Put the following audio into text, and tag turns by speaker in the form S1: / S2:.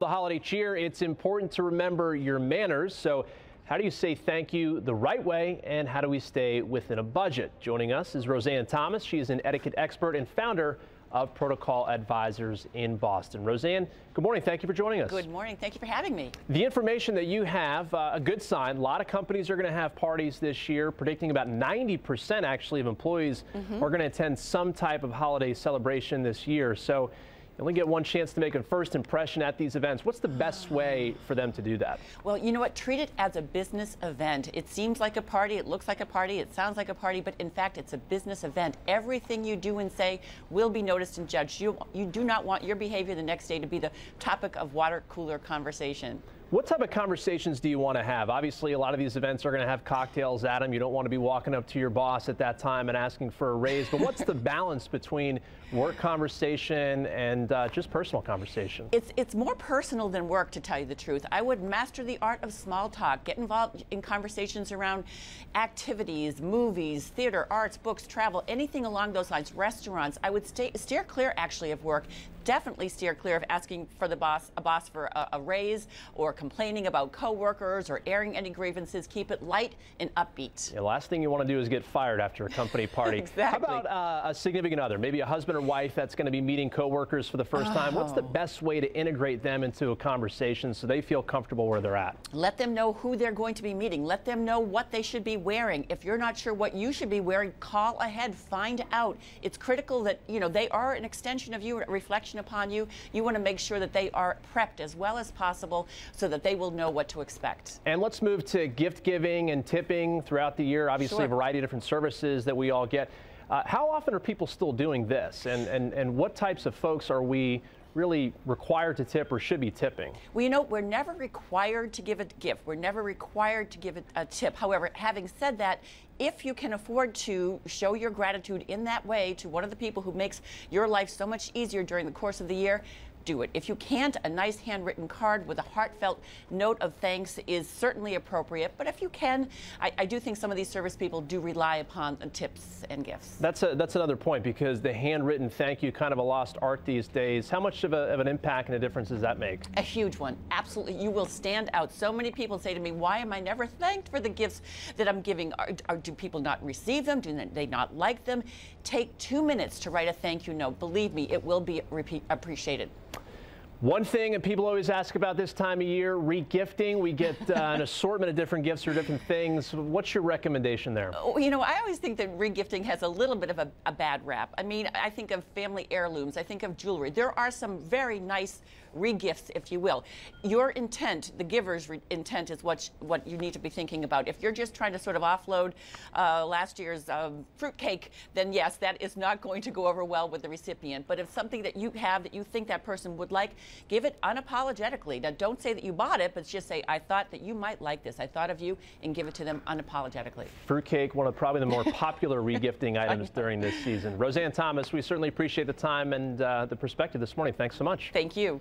S1: The holiday cheer, it's important to remember your manners. So how do you say thank you the right way, and how do we stay within a budget? Joining us is Roseanne Thomas. She is an etiquette expert and founder of Protocol Advisors in Boston. Roseanne, good morning. Thank you for joining us.
S2: Good morning. Thank you for having me.
S1: The information that you have, a good sign. A lot of companies are going to have parties this year, predicting about 90% actually of employees are going to attend some type of holiday celebration this year. So you only get one chance to make a first impression at these events. What's the best way for them to do that?
S2: Well, you know what? Treat it as a business event. It seems like a party, it looks like a party, it sounds like a party, but in fact, it's a business event. Everything you do and say will be noticed and judged. You do not want your behavior the next day to be the topic of water cooler conversation.
S1: What type of conversations do you want to have? Obviously, a lot of these events are going to have cocktails at them. You don't want to be walking up to your boss at that time and asking for a raise. But what's the balance between work conversation and just personal conversation?
S2: It's more personal than work, to tell you the truth. I would master the art of small talk, get involved in conversations around activities, movies, theater, arts, books, travel, anything along those lines, restaurants. I would steer clear, actually, of work. Definitely steer clear of asking for a boss for a raise, or complaining about coworkers, or airing any grievances. Keep it light and upbeat.
S1: The last thing you want to do is get fired after a company party.
S2: Exactly.
S1: How about a significant other, maybe a husband or wife that's going to be meeting coworkers for the first time? What's the best way to integrate them into a conversation so they feel comfortable where they're at?
S2: Let them know who they're going to be meeting. Let them know what they should be wearing. If you're not sure what you should be wearing, call ahead, find out. It's critical that, you know, they are an extension of you, a reflection upon you. You want to make sure that they are prepped as well as possible so that they will know what to expect.
S1: And let's move to gift giving and tipping throughout the year. Obviously, a variety of different services that we all get. How often are people still doing this? And what types of folks are we really required to tip or should be tipping?
S2: Well, you know, we're never required to give a gift. We're never required to give a tip. However, having said that, if you can afford to show your gratitude in that way to one of the people who makes your life so much easier during the course of the year, do it. If you can't, a nice handwritten card with a heartfelt note of thanks is certainly appropriate. But if you can, I do think some of these service people do rely upon tips and gifts.
S1: That's another point, because the handwritten thank you, kind of a lost art these days. How much of an impact and a difference does that make?
S2: A huge one. Absolutely. You will stand out. So many people say to me, why am I never thanked for the gifts that I'm giving? Do people not receive them? Do they not like them? Take 2 minutes to write a thank you note. Believe me, it will be appreciated.
S1: One thing that people always ask about this time of year, re-gifting. We get an assortment of different gifts or different things. What's your recommendation there?
S2: You know, I always think that re-gifting has a little bit of a bad rap. I mean, I think of family heirlooms. I think of jewelry. There are some very nice re-gifts, if you will. Your intent, the giver's intent, is what you need to be thinking about. If you're just trying to sort of offload last year's fruitcake, then yes, that is not going to go over well with the recipient. But if something that you have that you think that person would like, give it unapologetically. Now, don't say that you bought it, but just say, I thought that you might like this. I thought of you, and give it to them unapologetically.
S1: Fruitcake, one of probably the more popular re-gifting items during this season. Roseanne Thomas, we certainly appreciate the time and the perspective this morning. Thanks so much.
S2: Thank you.